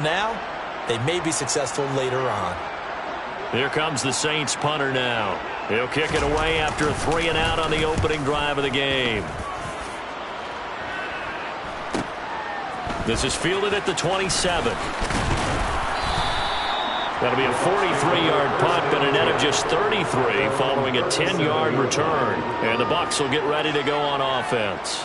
Now, they may be successful later on. Here comes the Saints punter now. He'll kick it away after a 3-and-out on the opening drive of the game. This is fielded at the 27. That'll be a 43-yard punt, but a net of just 33 following a 10-yard return. And the Bucs will get ready to go on offense.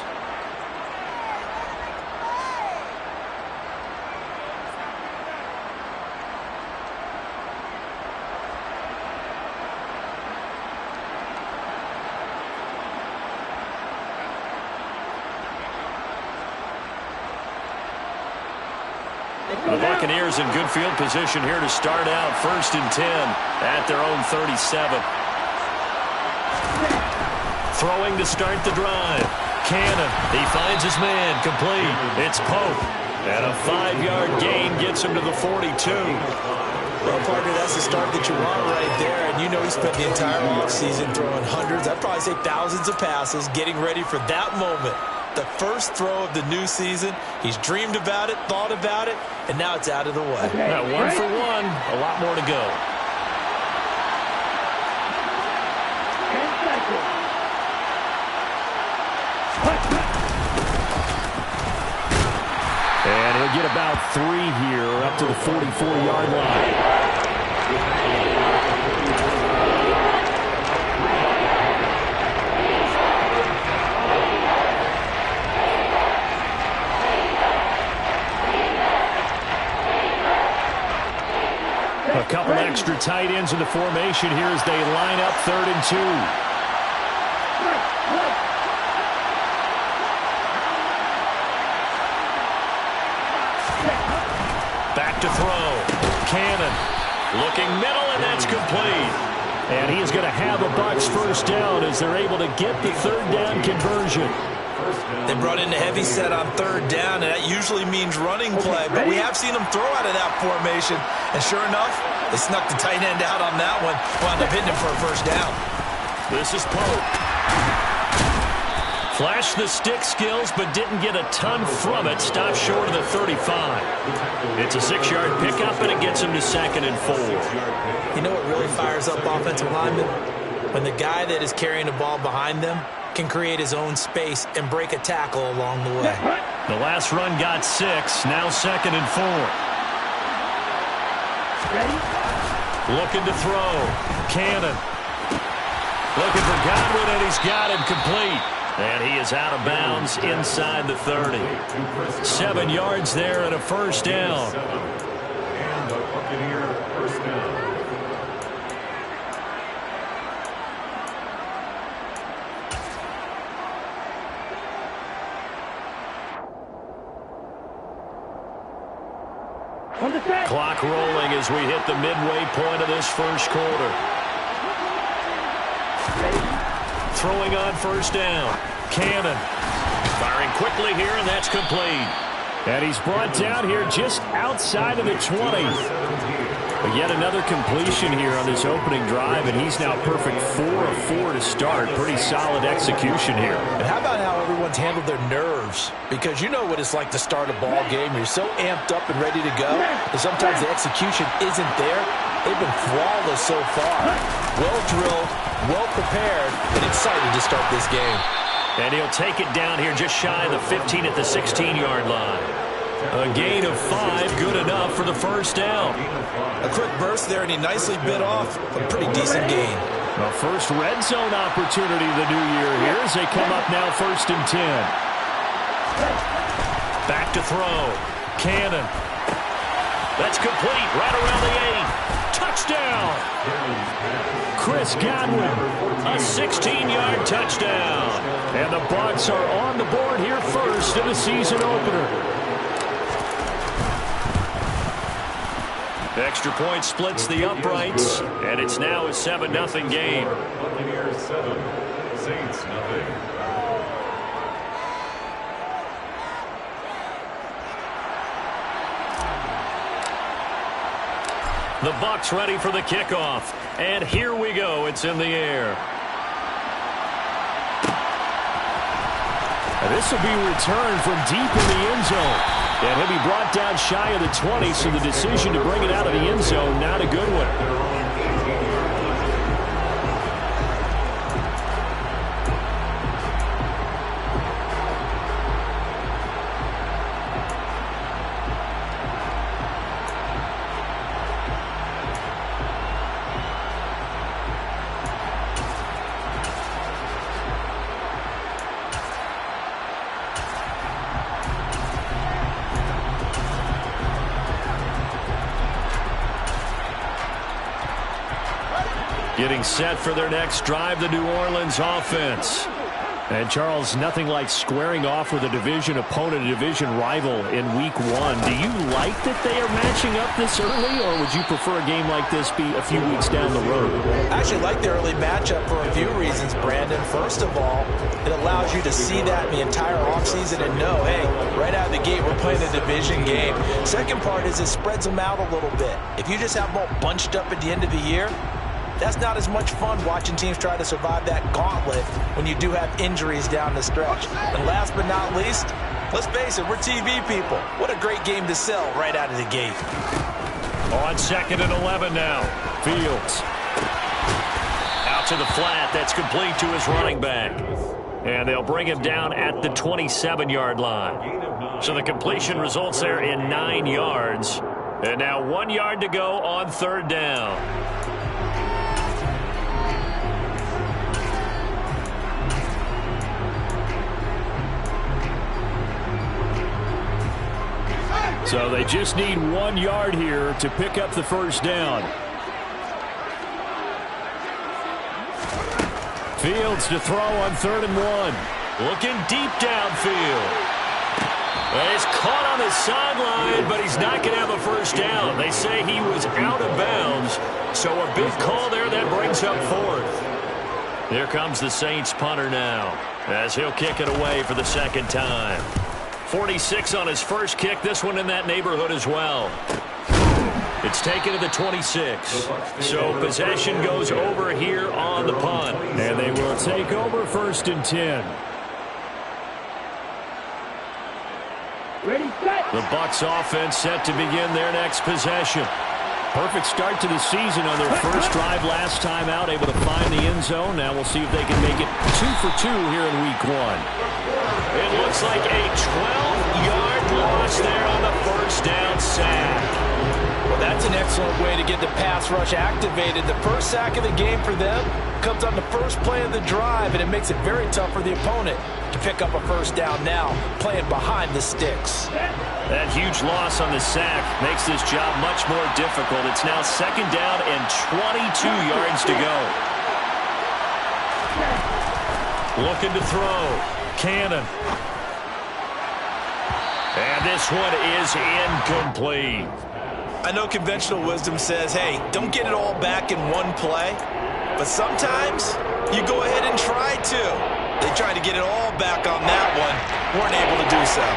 The Buccaneers in good field position here to start out 1st and 10 at their own 37. Throwing to start the drive. Cannon. He finds his man. Complete. It's Pope. And a 5-yard gain gets him to the 42. Well, partner, that's the start that you want right there. And you know he spent the entire offseason throwing hundreds, I'd probably say thousands of passes, getting ready for that moment. The first throw of the new season. He's dreamed about it, thought about it, and now it's out of the way. Yeah, 1 for 1. A lot more to go. And he'll get about 3 here up to the 44-yard line. A couple extra tight ends in the formation here as they line up 3rd and 2. Back to throw. Cannon. Looking middle, and that's complete. And he is going to have a Bucs first down as they're able to get the 3rd down conversion. They brought in a heavy set on 3rd down, and that usually means running play. But we have seen them throw out of that formation. And sure enough, they snuck the tight end out on that one. Wound up hitting him for a first down. This is Pope. Flashed the stick skills, but didn't get a ton from it. Stopped short of the 35. It's a 6-yard pickup, and it gets him to 2nd and 4. You know what really fires up offensive linemen? When the guy that is carrying the ball behind them can create his own space and break a tackle along the way. The last run got 6. Now 2nd and 4. Looking to throw. Cannon. Looking for Godwin, and he's got him complete. And he is out of bounds inside the 30. 7 yards there and a first down. And the Buccaneer first down. Clock rolling as we hit the midway point of this first quarter. Throwing on first down. Cannon. Firing quickly here, and that's complete. And he's brought down here just outside of the 20. But yet another completion here on this opening drive, and he's now perfect 4 of 4 to start. Pretty solid execution here. And how about how everyone's handled their nerves? Because you know what it's like to start a ball game. You're so amped up and ready to go, and sometimes the execution isn't there. They've been flawless so far. Well drilled, well prepared, and excited to start this game. And he'll take it down here just shy of the 15 at the 16-yard line. A gain of 5, good enough for the first down. A quick burst there, and he nicely bit off a pretty decent gain. The first red zone opportunity of the new year here as they come up now 1st and 10. Back to throw. Cannon. That's complete right around the 8. Touchdown. Chris Godwin, a 16-yard touchdown. And the Bucs are on the board here first in the season opener. Extra point splits the uprights, and it's now a 7-0 game. Buccaneers 7, Saints 0. The Bucs ready for the kickoff. And here we go. It's in the air. And this will be returned from deep in the end zone. And he'll be brought down shy of the 20, so the decision to bring it out of the end zone, not a good one. Getting set for their next drive, the New Orleans offense. And, Charles, nothing like squaring off with a division opponent, a division rival in Week 1. Do you like that they are matching up this early, or would you prefer a game like this be a few weeks down the road? I actually like the early matchup for a few reasons, Brandon. First of all, it allows you to see that in the entire offseason and know, hey, right out of the gate, we're playing a division game. Second part is it spreads them out a little bit. If you just have them all bunched up at the end of the year, that's not as much fun watching teams try to survive that gauntlet when you do have injuries down the stretch. And last but not least, let's face it, we're TV people. What a great game to sell right out of the gate. On 2nd and 11 now. Fields. Out to the flat. That's complete to his running back. And they'll bring him down at the 27-yard line. So the completion results there in 9 yards. And now 1 yard to go on 3rd down. So they just need 1 yard here to pick up the first down. Fields to throw on 3rd and 1. Looking deep downfield. He's caught on the sideline, but he's not going to have a first down. They say he was out of bounds. So a big call there that brings up 4th. Here comes the Saints punter now, as he'll kick it away for the 2nd time. 46 on his first kick. This one in that neighborhood as well. It's taken to the 26. So possession goes over here on the punt. And they will take over 1st and 10. Ready, set. The Bucs offense set to begin their next possession. Perfect start to the season on their first drive last time out, able to find the end zone. Now we'll see if they can make it 2 for 2 here in Week 1. It looks like a 12-yard loss there on the first down sack. Well, that's an excellent way to get the pass rush activated. The first sack of the game for them comes on the first play of the drive, and it makes it very tough for the opponent to pick up a first down now, playing behind the sticks. That huge loss on the sack makes this job much more difficult. It's now 2nd down and 22 yards to go. Looking to throw. Cannon. And this one is incomplete. I know conventional wisdom says, hey, don't get it all back in one play. But sometimes you go ahead and try to. They tried to get it all back on that one. Weren't able to do so.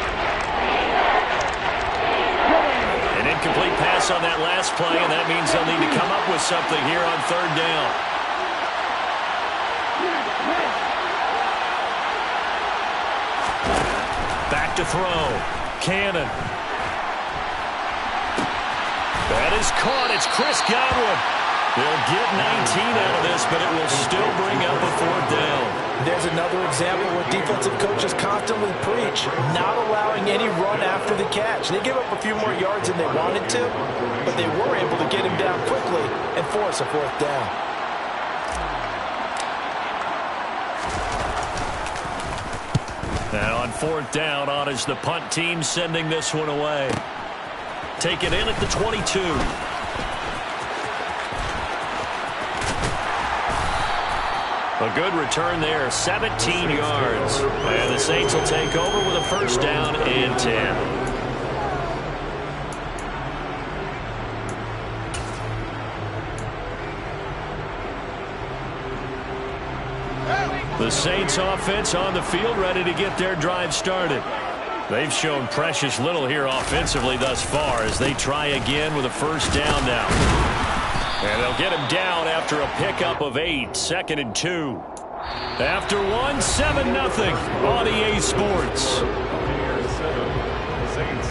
An incomplete pass on that last play, and that means they'll need to come up with something here on 3rd down. Back to throw. Cannon. That is caught. It's Chris Godwin. They'll get 19 out of this, but it will still bring up a 4th down. There's another example where defensive coaches constantly preach, not allowing any run after the catch. They gave up a few more yards than they wanted to, but they were able to get him down quickly and force a 4th down. And on 4th down, on is the punt team sending this one away. Taken in at the 22. A good return there, 17 yards. And the Saints will take over with a first down and 10. The Saints offense on the field, ready to get their drive started. They've shown precious little here offensively thus far as they try again with a first down now. And they'll get him down after a pickup of 8, 2nd and 2. After 1, 7-0 on EA Sports. Saints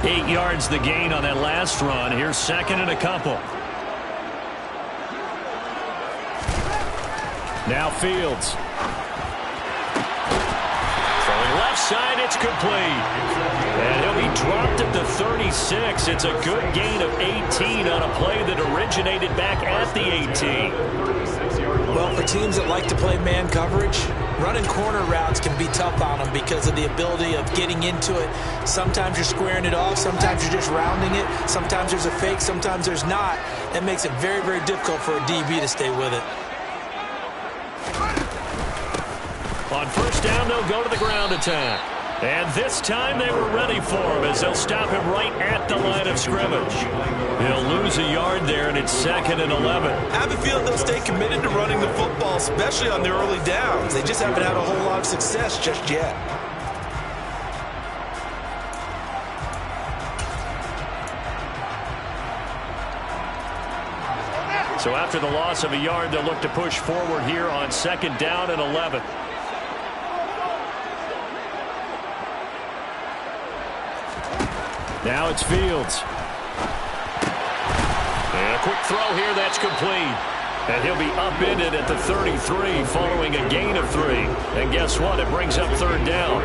8 yards the gain on that last run. Here's second and a couple. Now Fields. Throwing left side, it's complete. And he'll be dropped at the 36. It's a good gain of 18 on a play that originated back at the 18. Well, for teams that like to play man coverage, running corner routes can be tough on them because of the ability of getting into it. Sometimes you're squaring it off. Sometimes you're just rounding it. Sometimes there's a fake. Sometimes there's not. That makes it very, very difficult for a DB to stay with it. On first down, they'll go to the ground attack. And this time they were ready for him as they'll stop him right at the line of scrimmage. He'll lose a yard there, and it's second and 11. I have a feeling they'll stay committed to running the football, especially on the early downs. They just haven't had a whole lot of success just yet. So after the loss of a yard, they'll look to push forward here on second down and 11. Now it's Fields. And a quick throw here that's complete. And he'll be upended at the 33 following a gain of 3. And guess what? It brings up third down.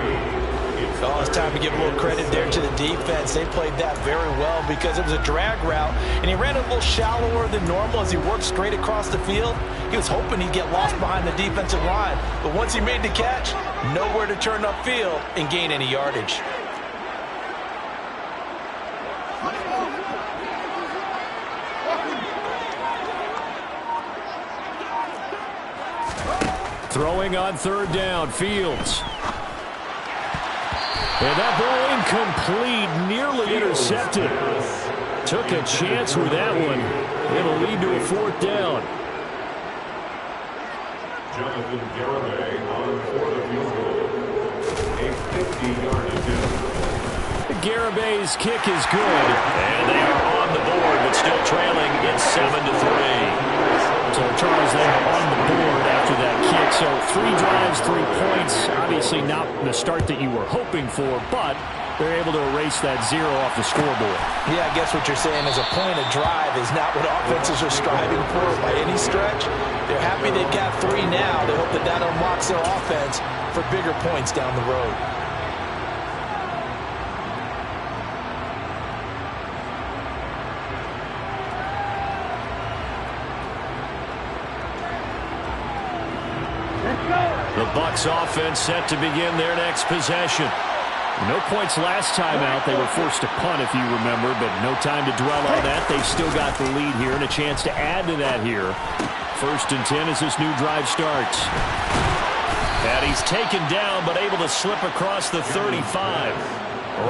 Oh, it's time to give a little credit there to the defense. They played that very well because it was a drag route, and he ran a little shallower than normal as he worked straight across the field. He was hoping he'd get lost behind the defensive line, but once he made the catch, nowhere to turn upfield and gain any yardage. Throwing on third down, Fields. And that ball incomplete, nearly intercepted. Took a chance with that one. It'll lead to a fourth down. Jonathan Garibay on for the field goal. A 50-yard attempt. Garibay's kick is good. And they are on the board, but still trailing. It's 7-3. So, Charles, they are on the board after that kick. So 3 drives, 3 points. Obviously not the start that you were hoping for, but they're able to erase that 0 off the scoreboard. Yeah, I guess what you're saying is a point of drive is not what offenses are striving for by any stretch. They're happy they've got 3 now. They hope that that unlocks their offense for bigger points down the road. The Bucs offense set to begin their next possession. No points last time out. They were forced to punt, if you remember, but no time to dwell on that. They've still got the lead here and a chance to add to that here. First and 10 as this new drive starts. And he's taken down, but able to slip across the 35.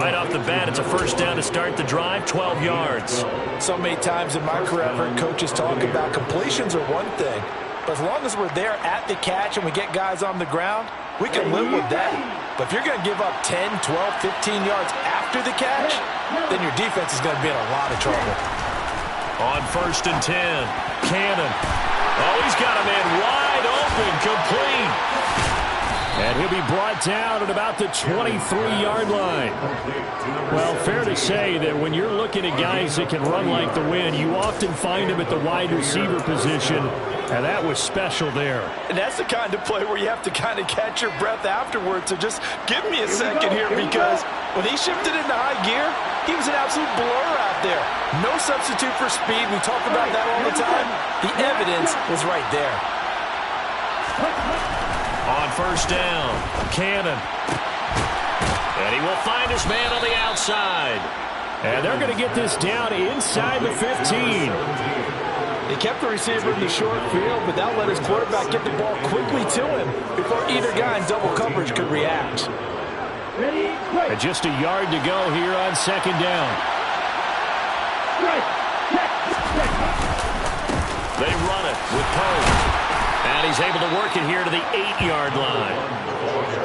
Right off the bat, it's a first down to start the drive, 12 yards. So many times in my career, I've heard coaches talk about completions are one thing. But as long as we're there at the catch and we get guys on the ground, we can live with that. But if you're going to give up 10, 12, 15 yards after the catch, then your defense is going to be in a lot of trouble. On first and 10, Cannon. Oh, he's got a man wide open, complete. And he'll be brought down at about the 23-yard line. Well, fair to say that when you're looking at guys that can run like the wind, you often find them at the wide receiver position, and that was special there. And that's the kind of play where you have to kind of catch your breath afterwards. So just give me a second here, because when he shifted into high gear, he was an absolute blur out there. No substitute for speed. We talk about that all the time. The evidence was right there. On first down, Cannon. And he will find his man on the outside. And they're going to get this down inside the 15. They kept the receiver in the short field, but that let his quarterback get the ball quickly to him before either guy in double coverage could react. And just a yard to go here on second down. They run it with Poe. And he's able to work it here to the 8-yard line.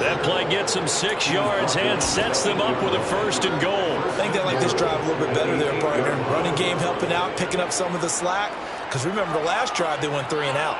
That play gets him 6 yards and sets them up with a first and goal. I think they like this drive a little bit better there, partner. Running game helping out, picking up some of the slack. Because remember, the last drive they went 3 and out.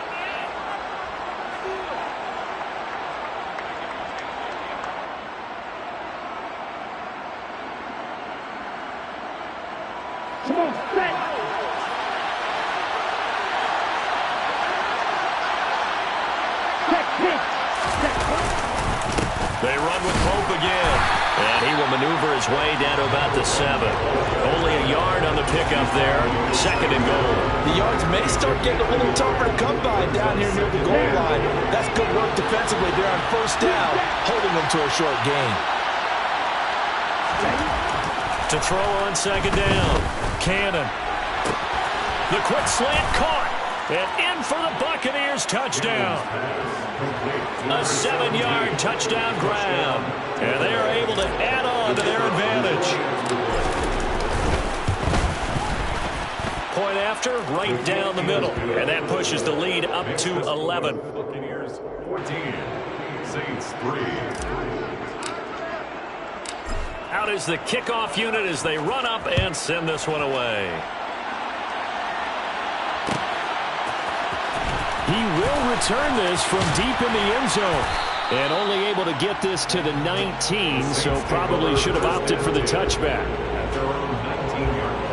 his way down to about the 7. Only a yard on the pickup there. 2nd and goal. The yards may start getting a little tougher to come by down here near the goal line. That's good work defensively there on 1st down, holding them to a short gain. To throw on 2nd down. Cannon. The quick slant caught. And in for the Buccaneers touchdown. A 7-yard touchdown grab. And they are able to add on to their advantage. Point after, right down the middle. And that pushes the lead up to 11. Buccaneers 14, Saints 3. Out is the kickoff unit as they run up and send this one away. He will return this from deep in the end zone. And only able to get this to the 19, so probably should have opted for the touchback. At their own 19-yard line.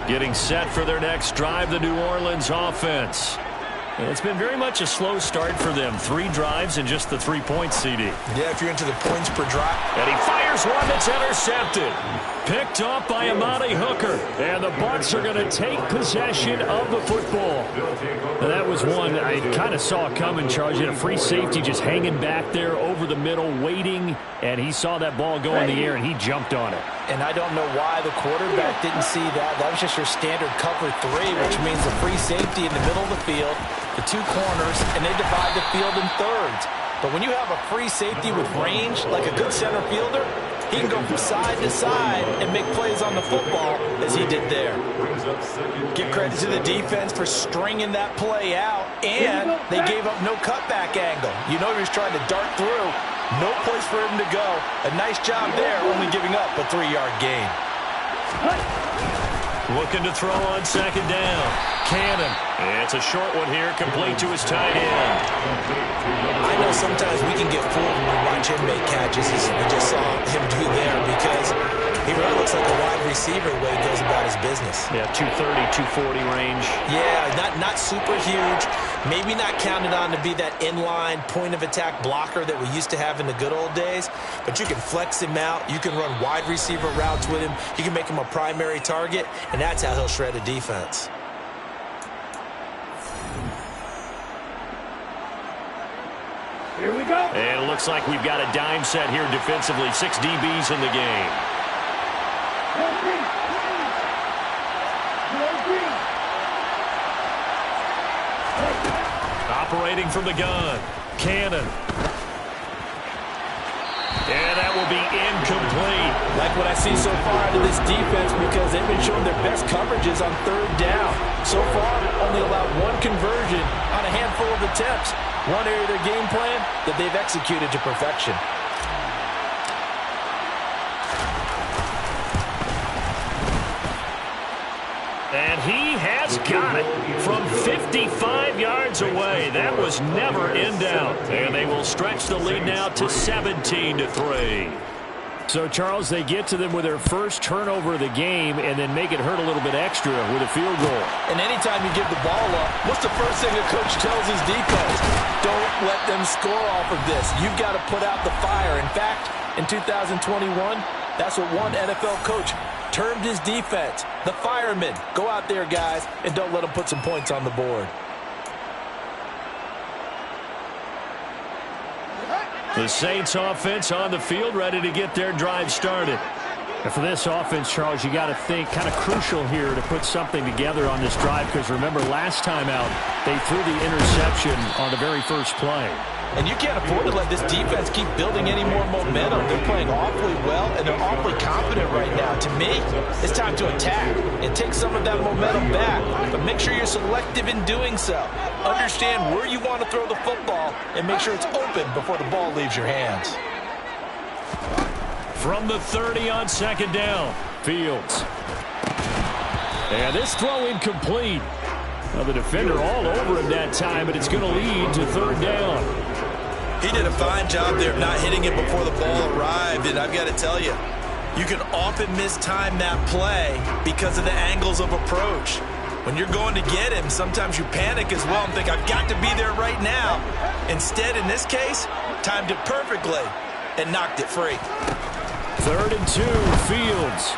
Getting set for their next drive, the New Orleans offense. And it's been very much a slow start for them. 3 drives and just the 3 points, CD. Yeah, if you're into the points per drive. And he fires one that's intercepted. Picked off by Amani Hooker. And the Bucs are going to take possession of the football. Now, that was one I kind of saw coming, Charles. You had a free safety just hanging back there over the middle, waiting. And he saw that ball go in the air, and he jumped on it. And I don't know why the quarterback didn't see that. That was just your standard cover 3, which means the free safety in the middle of the field, the 2 corners, and they divide the field in thirds. But when you have a free safety with range, like a good center fielder, he can go from side to side and make plays on the football as he did there. Give credit to the defense for stringing that play out, and they gave up no cutback angle. You know he was trying to dart through. No place for him to go. A nice job there, only giving up a 3-yard gain. Looking to throw on 2nd down. Cannon. It's a short one here, complete to his tight end. I know sometimes we can get fooled when we watch him make catches, as we just saw him do there, because he really looks like a wide receiver the way he goes about his business. Yeah, 230, 240 range. Yeah, not super huge. Maybe not counted on to be that inline point-of-attack blocker that we used to have in the good old days, but you can flex him out. You can run wide receiver routes with him. You can make him a primary target, and that's how he'll shred a defense. Here we go. And it looks like we've got a dime set here defensively. 6 DBs in the game. Operating from the gun. Cannon. And that will be incomplete. Like what I see so far out of this defense, because they've been showing their best coverages on 3rd down. So far, only allowed 1 conversion on a handful of attempts. One area of their game plan that they've executed to perfection. And he has got it from 55 yards away. That was never in doubt. And they will stretch the lead now to 17-3. So, Charles, they get to them with their first turnover of the game and then make it hurt a little bit extra with a field goal. And anytime you give the ball up, what's the first thing a coach tells his defense? Don't let them score off of this. You've got to put out the fire. In fact, in 2021, that's what one NFL coach termed his defense. The firemen. Go out there, guys, and don't let them put some points on the board. The Saints offense on the field, ready to get their drive started. And for this offense, Charles, you got to think kind of crucial here to put something together on this drive, because remember, last time out, they threw the interception on the very first play. And you can't afford to let this defense keep building any more momentum. They're playing awfully well, and they're awfully confident right now. To me, it's time to attack and take some of that momentum back. But make sure you're selective in doing so. Understand where you want to throw the football and make sure it's open before the ball leaves your hands. From the 30 on 2nd down, Fields. And this throw incomplete. Now the defender all over him that time, but it's going to lead to 3rd down. He did a fine job there of not hitting it before the ball arrived, and I've got to tell you, you can often mistime that play because of the angles of approach. When you're going to get him, sometimes you panic as well and think, I've got to be there right now. Instead, in this case, timed it perfectly and knocked it free. 3rd and 2, Fields.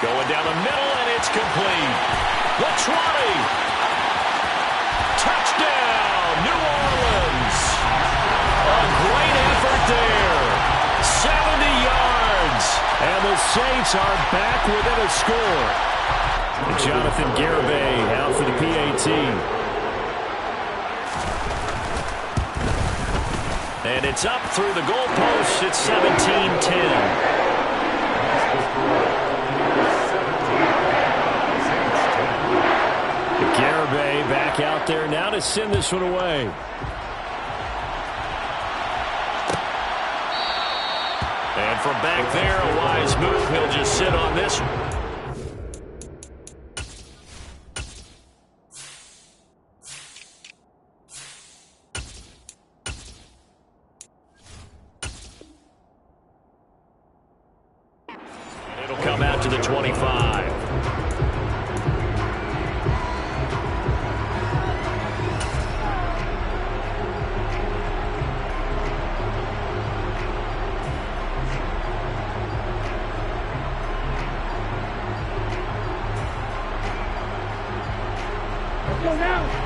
Going down the middle, and it's complete. The 20. Touchdown, New Orleans. A great effort there. 70 yards. And the Saints are back within a score. Jonathan Garibay out for the PAT. And it's up through the goalposts. It's 17-10. Garibay back out there now to send this one away. And from back there, a wise move. He'll just sit on this one. It'll come out to the 25.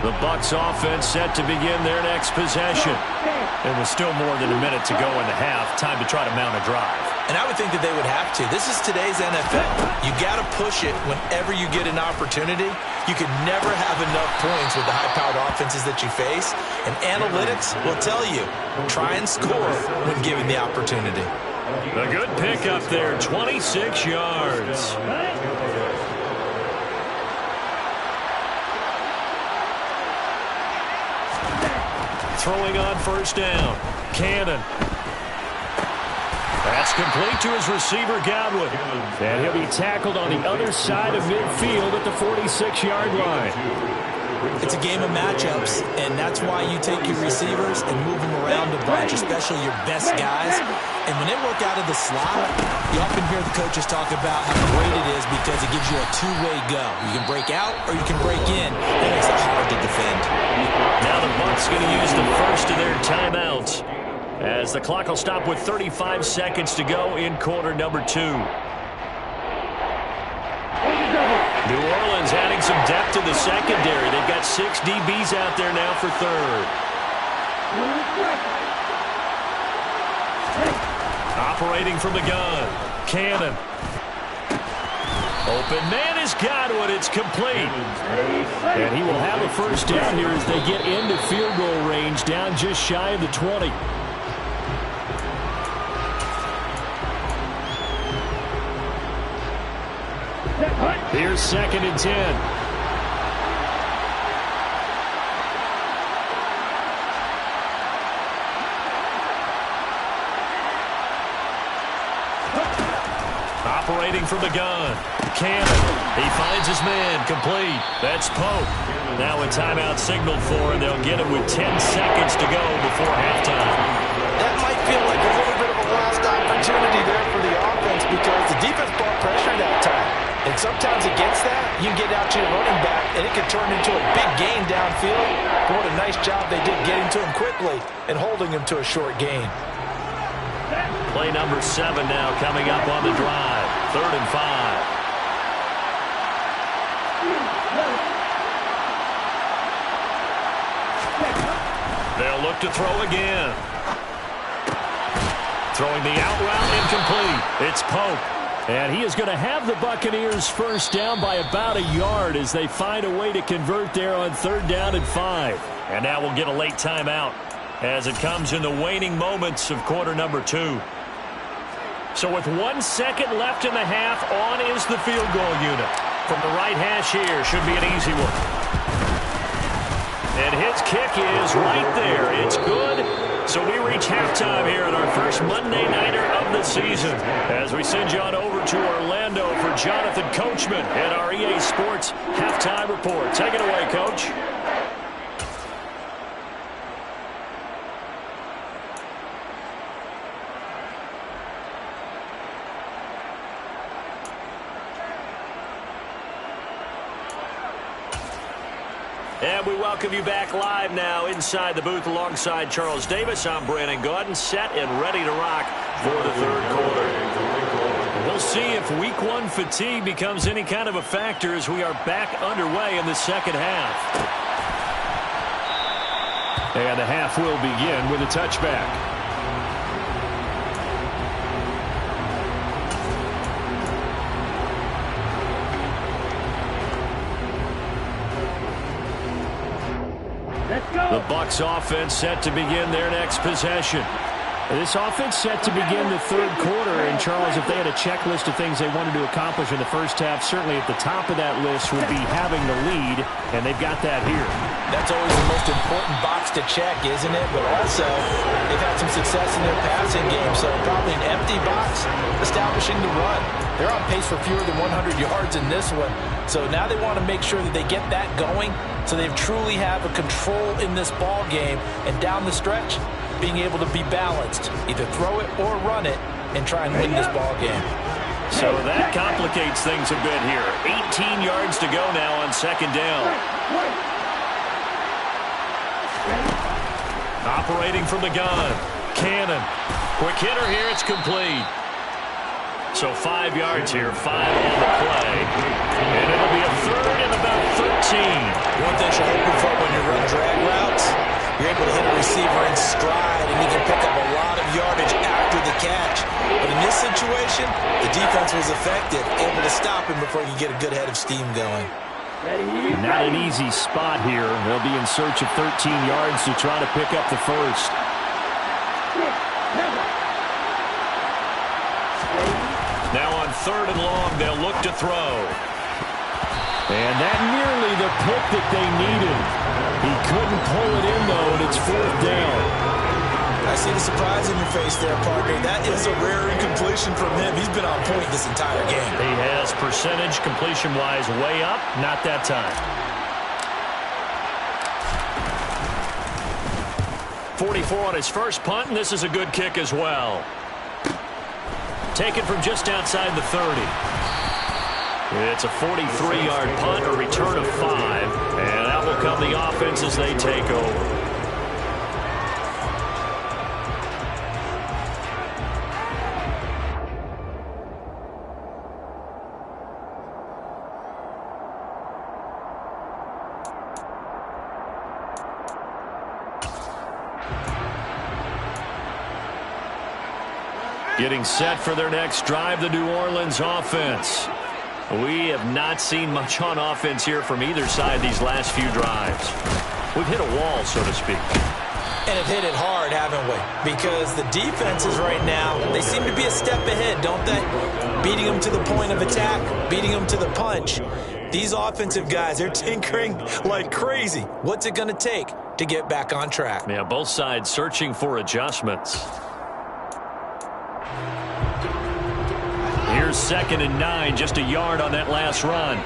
The Bucs offense set to begin their next possession. And with still more than a minute to go in the half, time to try to mount a drive. And I would think that they would have to. This is today's NFL. You got to push it whenever you get an opportunity. You can never have enough points with the high-powered offenses that you face. And analytics will tell you, try and score when given the opportunity. A good pickup there, 26 yards. Throwing on 1st down. Cannon. That's complete to his receiver, Godwin. And he'll be tackled on the other side of midfield at the 46-yard line. It's a game of matchups, and that's why you take your receivers and move them around a bunch, especially your best guys. And when they work out of the slot, you often hear the coaches talk about how great it is because it gives you a two-way go. You can break out or you can break in. That makes it hard to defend. Now the Bucs going to use the first of their timeouts as the clock will stop with 35 seconds to go in quarter number 2. New Orleans adding some depth to the secondary. They've got 6 DBs out there now for 3rd. Operating from the gun. Cannon. Open man is Godwin. It's complete. And he will have a 1st down here as they get into field goal range, down just shy of the 20. Here's 2nd and 10. Operating from the gun. Cannon. He finds his man. Complete. That's Pope. Now a timeout signaled for, and they'll get him with 10 seconds to go before halftime. That might feel like a little bit of a lost opportunity there for the offense because the defense brought pressure that time. And sometimes against that, you get out to your running back, and it can turn into a big gain downfield. But what a nice job they did getting to him quickly and holding him to a short gain. Play number 7 now coming up on the drive. 3rd and 5. They'll look to throw again. Throwing the out route incomplete. It's Pope. And he is going to have the Buccaneers 1st down by about a yard as they find a way to convert there on 3rd down and 5. And now we'll get a late timeout as it comes in the waning moments of quarter number 2. So with 1 second left in the half, on is the field goal unit. From the right hash here, should be an easy one. And his kick is right there. It's good. So we reach halftime here in our first Monday Nighter of the season as we send you on over to Orlando for Jonathan Coachman and our EA Sports Halftime Report. Take it away, Coach. And we welcome you back live now inside the booth alongside Charles Davis. I'm Brandon Gaudin, set and ready to rock for the third quarter. We'll see if week one fatigue becomes any kind of a factor as we are back underway in the second half. And the half will begin with a touchback. The Bucs offense set to begin their next possession. This offense set to begin the third quarter. And, Charles, if they had a checklist of things they wanted to accomplish in the first half, certainly at the top of that list would be having the lead, and they've got that here. That's always the most important box to check, isn't it? But also, they've had some success in their passing game, so probably an empty box establishing the run. They're on pace for fewer than 100 yards in this one, so now they want to make sure that they get that going so they truly have a control in this ball game, and down the stretch, being able to be balanced, either throw it or run it, and try and win this ball game. So that complicates things a bit here. 18 yards to go now on second down. Operating from the gun. Cannon. Quick hitter here. It's complete. So 5 yards here. 5 on the play. And it'll be a third and about 13. One thing you're hoping for when you run drag routes, you're able to hit a receiver in stride, and you can pick up a lot of yardage after the catch. But in this situation, the defense was effective, able to stop him before he could get a good head of steam going. Not an easy spot here. They'll be in search of 13 yards to try to pick up the first. Now on third and long, they'll look to throw. And that nearly the pick that they needed. He couldn't pull it in, though, and it's fourth down. I see the surprise in your face there, partner. That is a rare incompletion from him. He's been on point this entire game. He has percentage completion-wise way up. Not that time. 44 on his first punt, and this is a good kick as well. Taken from just outside the 30. It's a 43-yard punt, a return of 5, and out will come the offense as they take over. Getting set for their next drive, the New Orleans offense. We have not seen much on offense here from either side these last few drives. We've hit a wall, so to speak. And have hit it hard, haven't we? Because the defenses right now, they seem to be a step ahead, don't they? Beating them to the point of attack, beating them to the punch. These offensive guys, they're tinkering like crazy. What's it going to take to get back on track? Yeah, both sides searching for adjustments. Here's 2nd and 9, just a yard on that last run.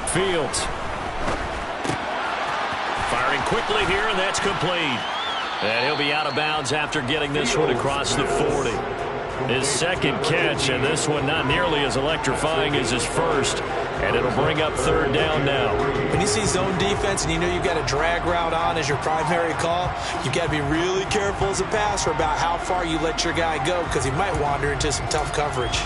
Fields. Firing quickly here, and that's complete. And he'll be out of bounds after getting this one across the 40. His second catch, and this one not nearly as electrifying as his first. And it'll bring up third down now. When you see zone defense and you know you've got a drag route on as your primary call, you've got to be really careful as a passer about how far you let your guy go because he might wander into some tough coverage.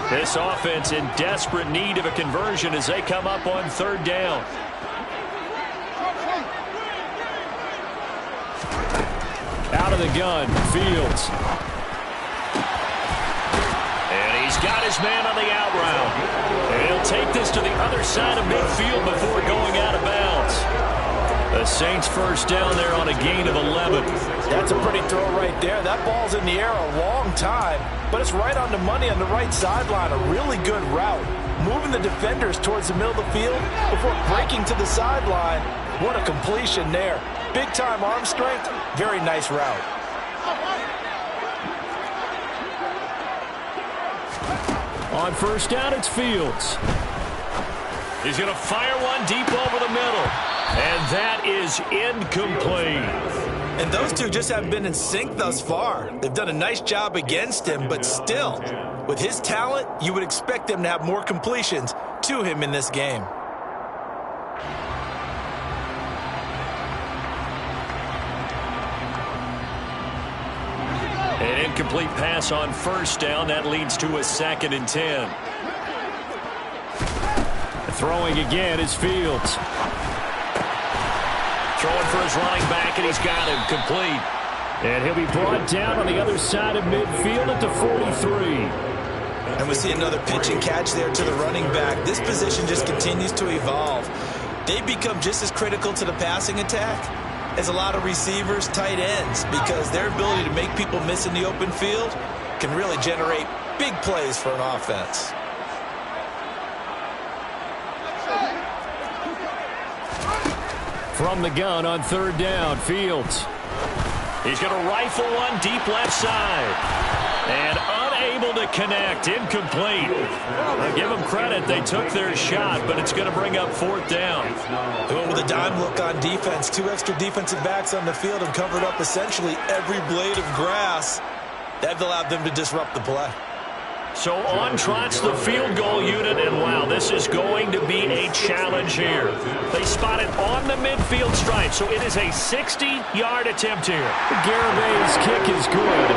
This offense in desperate need of a conversion as they come up on third down. Out of the gun, Fields. He's got his man on the out route. And he'll take this to the other side of midfield before going out of bounds. The Saints first down there on a gain of 11. That's a pretty throw right there. That ball's in the air a long time, but it's right on the money on the right sideline. A really good route. Moving the defenders towards the middle of the field before breaking to the sideline. What a completion there. Big-time arm strength. Very nice route. On first down, it's Fields. He's going to fire one deep over the middle. And that is incomplete. And those two just haven't been in sync thus far. They've done a nice job against him, but still, with his talent, you would expect them to have more completions to him in this game. An incomplete pass on first down. That leads to a 2nd and 10. Throwing again is Fields. Throwing for his running back, and he's got him complete. And he'll be brought down on the other side of midfield at the 43. And we see another pitch and catch there to the running back. This position just continues to evolve. They become just as critical to the passing attack as a lot of receivers, tight ends, because their ability to make people miss in the open field can really generate big plays for an offense. From the gun on 3rd down, Fields. He's going to rifle one deep left side. And unable to connect. Incomplete. I'll give them credit. They took their shot, but it's going to bring up 4th down. They went with a dime look on defense. 2 extra defensive backs on the field and covered up essentially every blade of grass. That allowed them to disrupt the play. So on trots the field goal unit, and wow, this is going to be a challenge here. They spot it on the midfield stripe, so it is a 60-yard attempt here. Garabay's kick is good.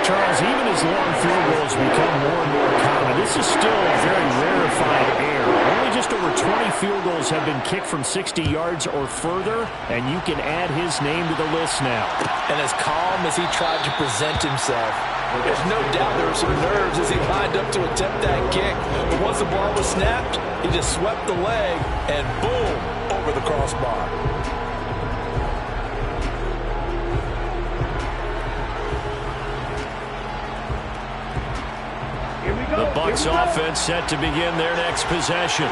Charles, even as long field goals become more and more common, this is still a very rarefied air. Only just over 20 field goals have been kicked from 60 yards or further, and you can add his name to the list now. And as calm as he tried to present himself, there's no doubt there were some nerves as he lined up to attempt that kick. But once the ball was snapped, he just swept the leg and boom, over the crossbar. The Bucs offense set to begin their next possession.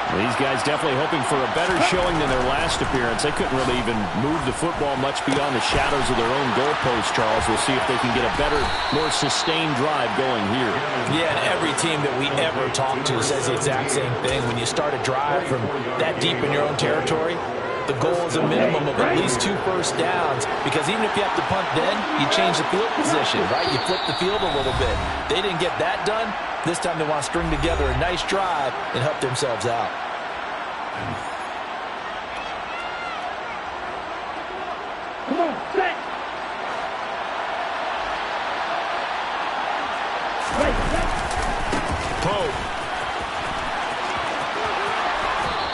These guys definitely hoping for a better showing than their last appearance. They couldn't really even move the football much beyond the shadows of their own goalpost, Charles. We'll see if they can get a better, more sustained drive going here. Yeah, and every team that we ever talk to says the exact same thing. When you start a drive from that deep in your own territory, the goal is a minimum of at least 2 first downs, because even if you have to punt then, you change the field position, right? You flip the field a little bit. They didn't get that done. This time they want to string together a nice drive and help themselves out. Come on, set. Pope.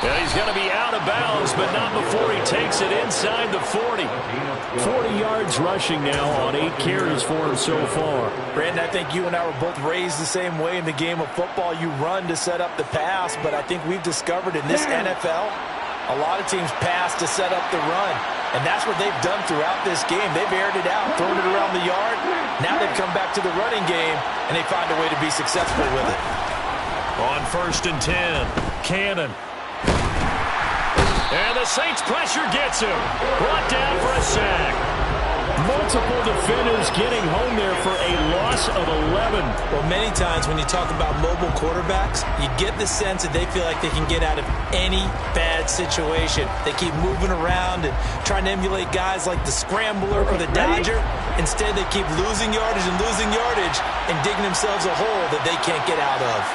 Yeah, he's going to be out of bounds, but not before he takes it inside the 40. 40 yards rushing now on 8 carries for him so far. Brandon, I think you and I were both raised the same way in the game of football. You run to set up the pass, but I think we've discovered in this NFL, a lot of teams pass to set up the run. And that's what they've done throughout this game. They've aired it out, thrown it around the yard. Now they've come back to the running game, and they find a way to be successful with it. On 1st and 10, Cannon. And the Saints pressure gets him. Brought down for a sack. Multiple defenders getting home there for a loss of 11. Well, many times when you talk about mobile quarterbacks, you get the sense that they feel like they can get out of any bad situation. They keep moving around and trying to emulate guys like the scrambler or the dodger. Instead, they keep losing yardage and digging themselves a hole that they can't get out of.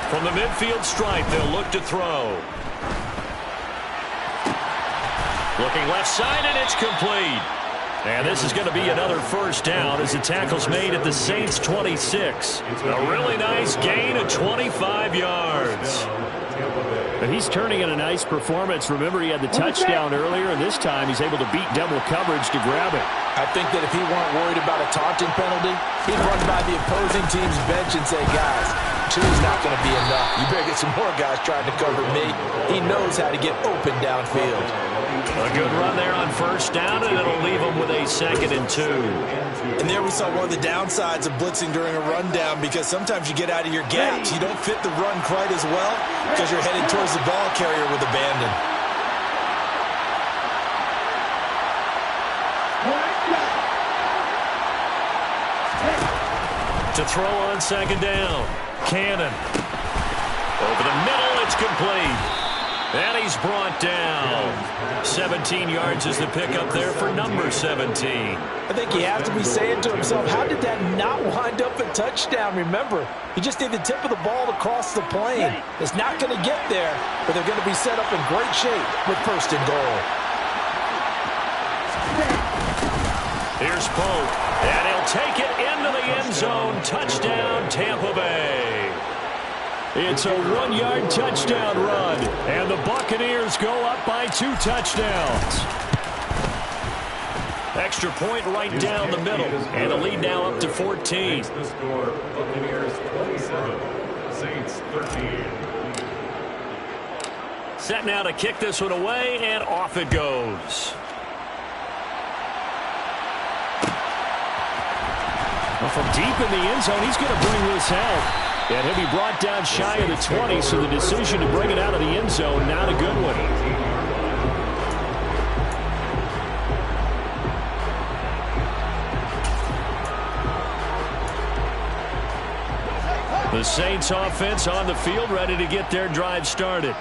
From the midfield stripe, they'll look to throw. Looking left side, and it's complete. And this is going to be another first down as the tackle's made at the Saints' 26. A really nice gain of 25 yards. But he's turning in a nice performance. Remember, he had the touchdown earlier, and this time he's able to beat double coverage to grab it. I think that if he weren't worried about a taunting penalty, he'd run by the opposing team's bench and say, guys, 2 is not going to be enough. You better get some more guys trying to cover me. He knows how to get open downfield. A good run there on first down, and it'll leave them with a 2nd and 2. And there we saw one of the downsides of blitzing during a rundown, because sometimes you get out of your gaps. You don't fit the run quite as well because you're headed towards the ball carrier with abandon. To throw on 2nd down, Cannon. Over the middle, it's complete. And he's brought down. 17 yards is the pickup there for number 17. I think he has to be saying to himself, how did that not wind up a touchdown? Remember, he just need the tip of the ball to cross the plane. It's not going to get there, but they're going to be set up in great shape with first and goal. Here's Pope, and he'll take it into the end zone. Touchdown, Tampa Bay. It's a 1-yard touchdown run, and the Buccaneers go up by 2 touchdowns. Extra point right down the middle, and the lead now up to 14. The score, Buccaneers 27, Saints 13. Set now to kick this one away, and off it goes. Well, from deep in the end zone, he's going to bring this out. And he'll be brought down shy of the 20, so the decision to bring it out of the end zone, not a good one. The Saints offense on the field, ready to get their drive started.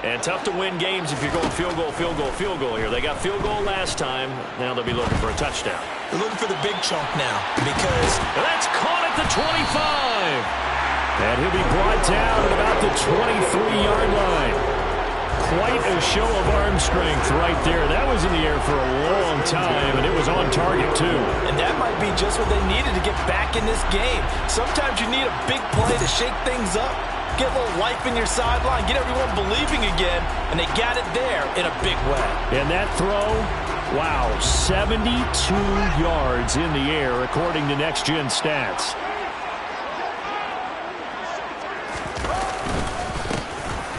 And tough to win games if you're going field goal, field goal, field goal here. They got field goal last time. Now they'll be looking for a touchdown. They're looking for the big chunk now because that's caught at the 25. And he'll be brought down at about the 23-yard line. Quite a show of arm strength right there. That was in the air for a long time, and it was on target, too. And that might be just what they needed to get back in this game. Sometimes you need a big play to shake things up, get a little life in your sideline, get everyone believing again, and they got it there in a big way. And that throw, wow, 72 yards in the air, according to Next Gen Stats.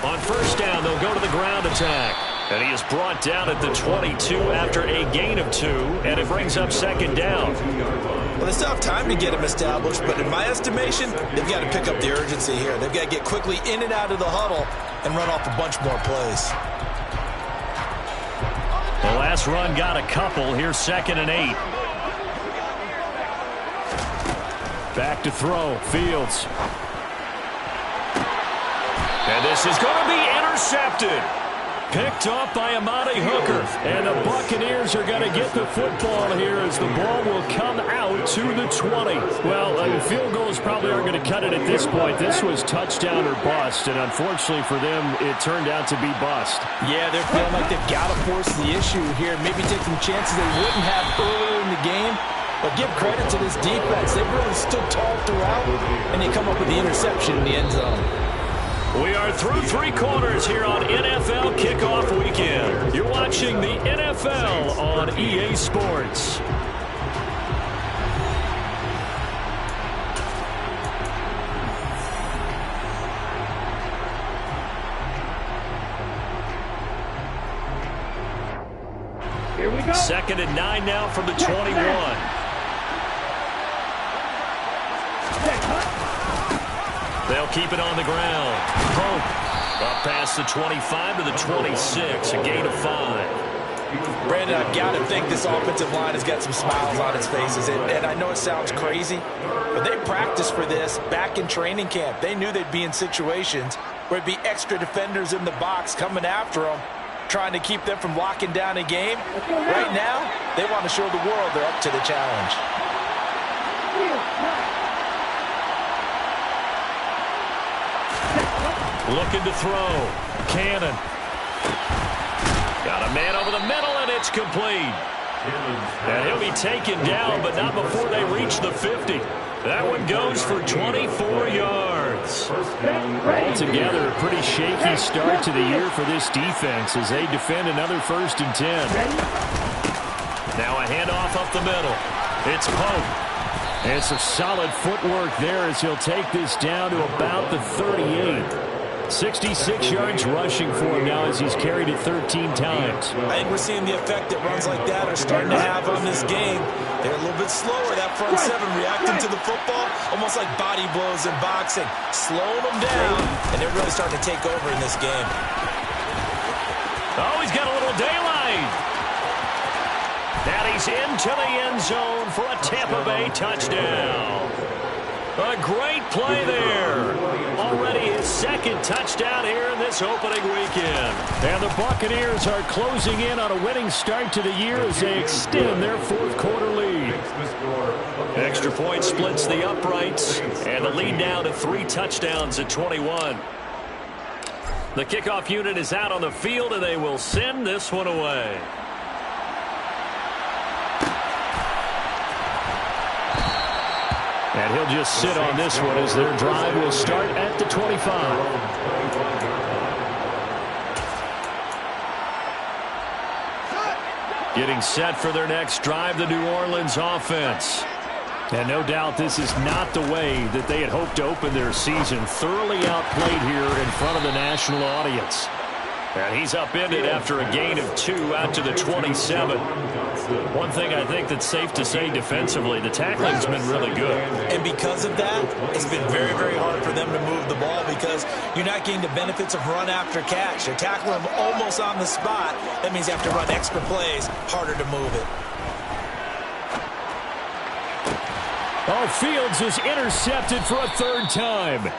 On first down, they'll go to the ground attack. And he is brought down at the 22 after a gain of 2, and it brings up second down. Well, they still have time to get him established, but in my estimation, they've got to pick up the urgency here. They've got to get quickly in and out of the huddle and run off a bunch more plays. The last run got a couple. Here's 2nd and 8. Back to throw. Fields. And this is going to be intercepted. Picked off by Amani Hooker. And the Buccaneers are going to get the football here as the ball will come out to the 20. Well, field goals probably aren't going to cut it at this point. This was touchdown or bust, and unfortunately for them, it turned out to be bust. Yeah, they're feeling like they've got to force the issue here. Maybe take some chances they wouldn't have earlier in the game. But give credit to this defense. They've really stood tall throughout, and they come up with the interception in the end zone. We are through 3 quarters here on NFL Kickoff Weekend. You're watching the NFL on EA Sports. Here we go. 2nd and 9 now from the 21. They'll keep it on the ground. Pope up past the 25 to the 26, a gain of 5. Brandon, I've got to think this offensive line has got some smiles on its faces. And I know it sounds crazy, but they practiced for this back in training camp. They knew they'd be in situations where it'd be extra defenders in the box coming after them, trying to keep them from locking down a game. Right now, they want to show the world they're up to the challenge. Looking to throw. Cannon. Got a man over the middle, and it's complete. And he'll be taken down, but not before they reach the 50. That one goes for 24 yards. Altogether, a pretty shaky start to the year for this defense as they defend another 1st and 10. Now a handoff up the middle. It's Pope. And some solid footwork there as he'll take this down to about the 38. 66 yards rushing for him now as he's carried it 13 times. I think we're seeing the effect that runs like that are starting to have on this game. They're a little bit slower, that front 7, reacting to the football, almost like body blows in boxing, slowing them down, and they're really starting to take over in this game. Oh, he's got a little daylight. And he's into the end zone for a Tampa Bay touchdown. A great play there. Already his second touchdown here in this opening weekend. And the Buccaneers are closing in on a winning start to the year as they extend their fourth quarter lead. Extra point splits the uprights, and the lead now to 3 touchdowns at 21. The kickoff unit is out on the field, and they will send this one away. And he'll just sit on this one as their drive will start at the 25. Getting set for their next drive, the New Orleans offense. And no doubt this is not the way that they had hoped to open their season. Thoroughly outplayed here in front of the national audience. And he's upended after a gain of 2 out to the 27. One thing I think that's safe to say defensively, the tackling's been really good. And because of that, it's been very, very hard for them to move the ball because you're not getting the benefits of run after catch. You're tackling them almost on the spot. That means you have to run extra plays, harder to move it. Oh, Fields is intercepted for a third time.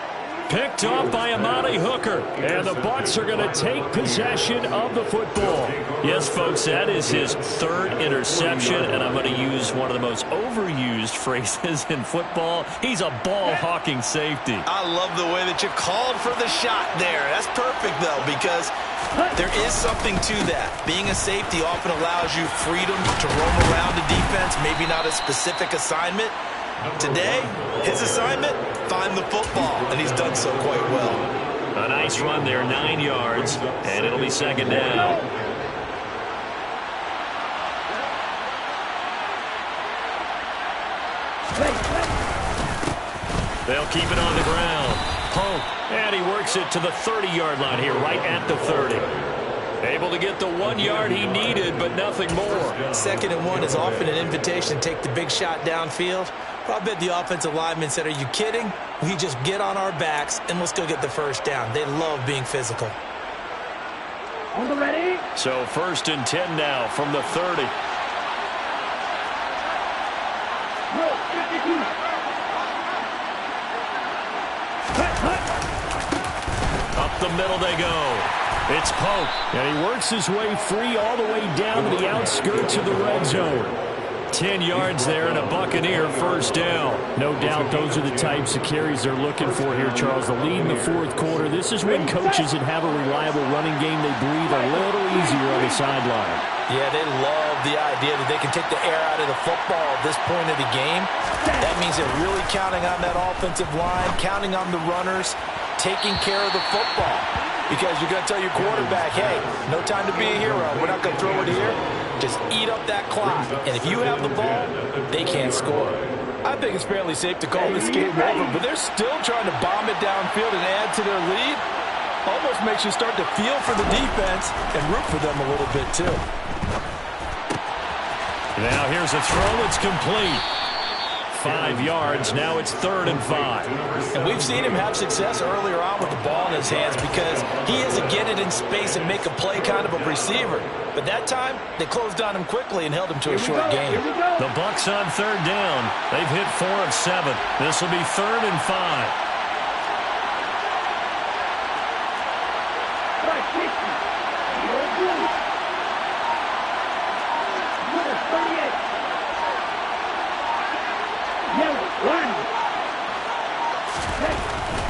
Picked off by Amani Hooker. And the Bucs are going to take possession of the football. Yes, folks, that is his third interception, and I'm going to use one of the most overused phrases in football. He's a ball-hawking safety. I love the way that you called for the shot there. That's perfect, though, because there is something to that. Being a safety often allows you freedom to roam around the defense, maybe not a specific assignment. Today, his assignment, find the football, and he's done so quite well. A nice run there, 9 yards, and it'll be second down. They'll keep it on the ground. Pope, and he works it to the 30-yard line here, right at the 30. Able to get the 1 yard he needed, but nothing more. 2nd and 1 is often an invitation to take the big shot downfield. I bet the offensive lineman said, are you kidding? We just get on our backs and let's go get the first down. They love being physical. On the ready. So 1st and 10 now from the 30. Up the middle they go. It's Pope. And he works his way free all the way down to the outskirts of the red zone. 10 yards there and a Buccaneer first down. No doubt those are the types of carries they're looking for here, Charles. The lead in the fourth quarter. This is when coaches that have a reliable running game, they breathe a little easier on the sideline. Yeah, they love the idea that they can take the air out of the football at this point of the game. That means they're really counting on that offensive line, counting on the runners, taking care of the football. Because you're going to tell your quarterback, hey, no time to be a hero. We're not going to throw it here. Just eat up that clock. And if you have the ball, they can't score. I think it's fairly safe to call this game over, but they're still trying to bomb it downfield and add to their lead. Almost makes you start to feel for the defense and root for them a little bit, too. Now here's a throw. It's complete. 5 yards. Now it's 3rd and 5. And we've seen him have success earlier on with the ball in his hands because he is a get it in space and make a play kind of a receiver. But that time, they closed on him quickly and held him to a short game. The Bucs on 3rd down. They've hit 4 of 7. This will be 3rd and 5.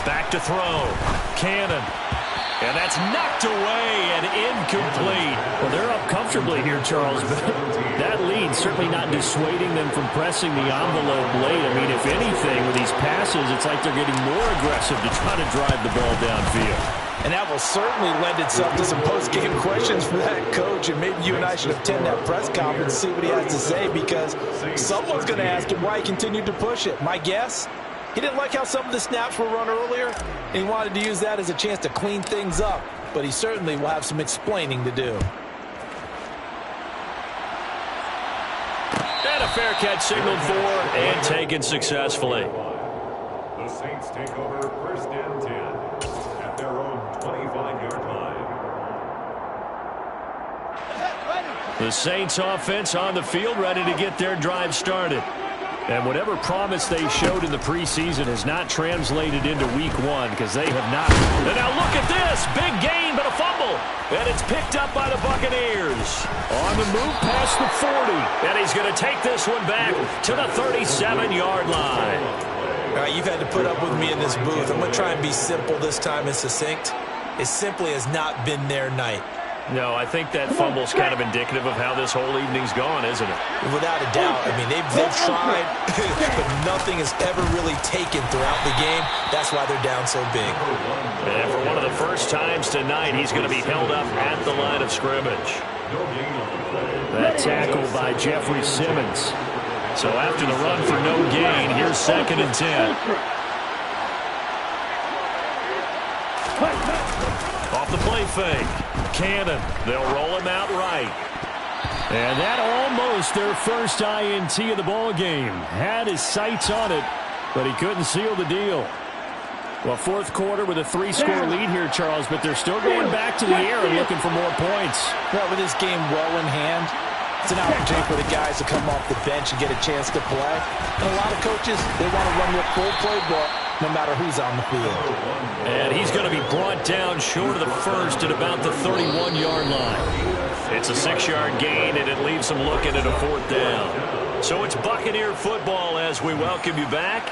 Back to throw. Cannon. And that's knocked away and incomplete. Well, they're up comfortably here, Charles, but that lead certainly not dissuading them from pressing the envelope late. I mean, if anything, with these passes, it's like they're getting more aggressive to try to drive the ball downfield. And that will certainly lend itself to some post-game questions for that coach. And maybe you and I should attend that press conference and see what he has to say, because someone's going to ask him why he continued to push it. My guess, he didn't like how some of the snaps were run earlier, and he wanted to use that as a chance to clean things up. But he certainly will have some explaining to do. And a fair catch signaled for and taken successfully. The Saints take over 1st and 10 at their own 25-yard line. The Saints offense on the field, ready to get their drive started. And whatever promise they showed in the preseason has not translated into week one because they have not. And now look at this. Big gain, but a fumble. And it's picked up by the Buccaneers. On the move past the 40. And he's going to take this one back to the 37-yard line. All right, you've had to put up with me in this booth. I'm going to try and be simple this time and succinct. It simply has not been their night. No, I think that fumble's kind of indicative of how this whole evening's gone, isn't it? Without a doubt. I mean, they've tried, but nothing has ever really taken throughout the game. That's why they're down so big. And for one of the first times tonight, he's going to be held up at the line of scrimmage. That tackle by Jeffrey Simmons. So after the run for no gain, here's 2nd and 10. Off the play fake. Cannon. They'll roll him out right. And that almost their first INT of the ball game. Had his sights on it, but he couldn't seal the deal. Well, fourth quarter with a 3-score lead here, Charles, but they're still going back to the air and looking for more points. Well, with this game well in hand, it's an opportunity for the guys to come off the bench and get a chance to play. And a lot of coaches, they want to run their full playbook no matter who's on the field. And he's going to be brought down short of the first at about the 31-yard line. It's a 6-yard gain, and it leaves them looking at a 4th down. So it's Buccaneer football as we welcome you back.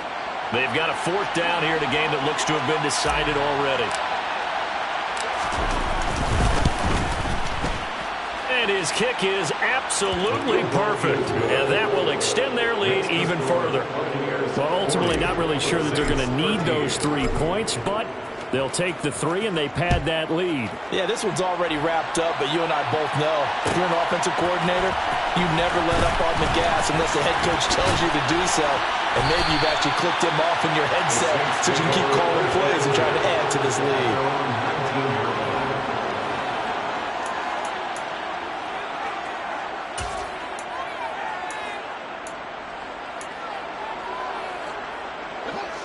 They've got a 4th down here in a game that looks to have been decided already. And his kick is absolutely perfect. And that will extend their lead even further. Well, ultimately, not really sure that they're going to need those 3 points, but they'll take the 3 and they pad that lead. Yeah, this one's already wrapped up, but you and I both know if you're an offensive coordinator, you never let up on the gas unless the head coach tells you to do so. And maybe you've actually clicked him off in your headset so you can keep calling plays and trying to add to this lead.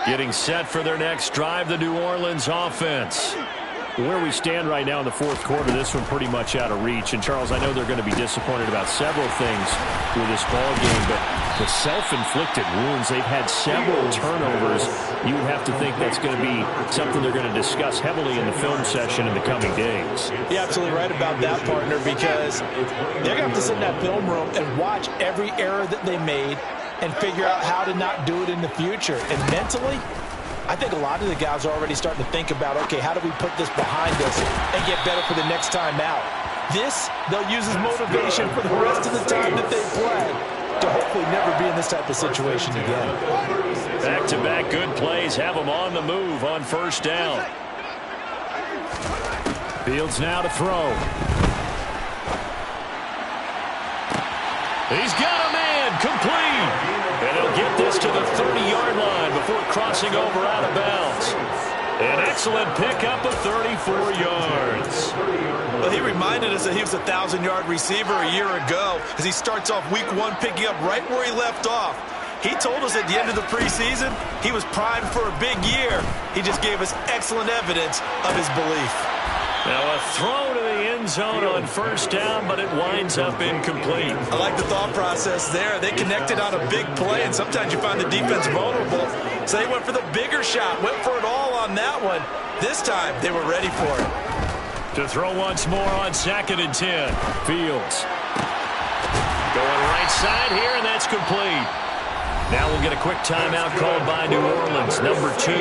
Getting set for their next drive, the New Orleans offense. Where we stand right now in the fourth quarter, this one pretty much out of reach. And, Charles, I know they're going to be disappointed about several things with this ball game, but the self-inflicted wounds, they've had several turnovers. You would have to think that's going to be something they're going to discuss heavily in the film session in the coming days. You're absolutely right about that, partner, because they're going to have to sit in that film room and watch every error that they made and figure out how to not do it in the future. And mentally, I think a lot of the guys are already starting to think about, okay, how do we put this behind us and get better for the next time out? This, they'll use as motivation for the rest of the time that they play to hopefully never be in this type of situation again. Back-to-back good plays have them on the move on first down. Fields now to throw. He's got a man, complete. And he'll get this to the 30-yard line before crossing over out of bounds. An excellent pickup of 34 yards. Well, he reminded us that he was a 1,000-yard receiver a year ago as he starts off week one picking up right where he left off. He told us at the end of the preseason he was primed for a big year. He just gave us excellent evidence of his belief. Now a throw to the end zone on first down, but it winds up incomplete. I like the thought process there. They connected on a big play, and sometimes you find the defense vulnerable. So they went for the bigger shot, went for it all on that one. This time, they were ready for it. To throw once more on 2nd and 10. Fields. Going right side here, and that's complete. Now we'll get a quick timeout called by New Orleans, number 2.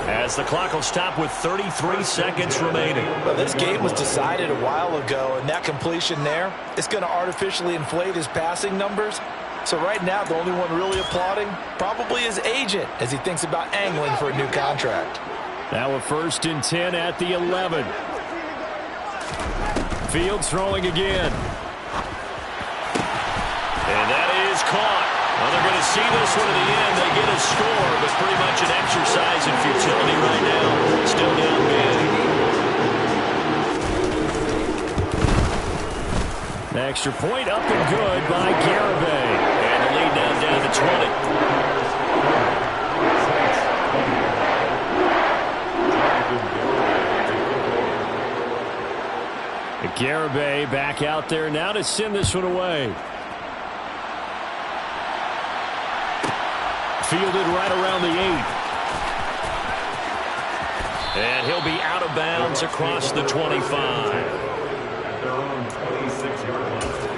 As the clock will stop with 33 seconds remaining. Well, this game was decided a while ago, and that completion there is going to artificially inflate his passing numbers. So right now, the only one really applauding probably his agent as he thinks about angling for a new contract. Now a 1st and 10 at the 11. Fields throwing again. And that is caught. Well, they're going to see this one to the end. They get a score, but pretty much an exercise in futility right now. Still down big. The extra point up and good by Garibay. And the lead now down to 20. Garibay back out there now to send this one away. Fielded right around the 8. And he'll be out of bounds across the 25. At their own 26-yard line.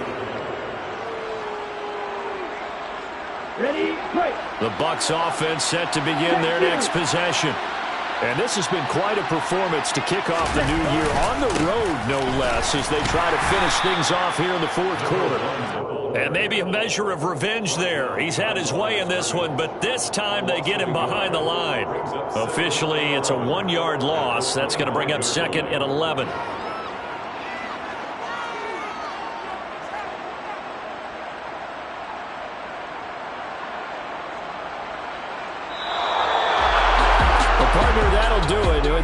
Ready, break. The Bucs offense set to begin their next possession. And this has been quite a performance to kick off the new year on the road, no less, as they try to finish things off here in the fourth quarter. And maybe a measure of revenge there. He's had his way in this one, but this time they get him behind the line. Officially, it's a 1-yard loss. That's going to bring up 2nd and 11.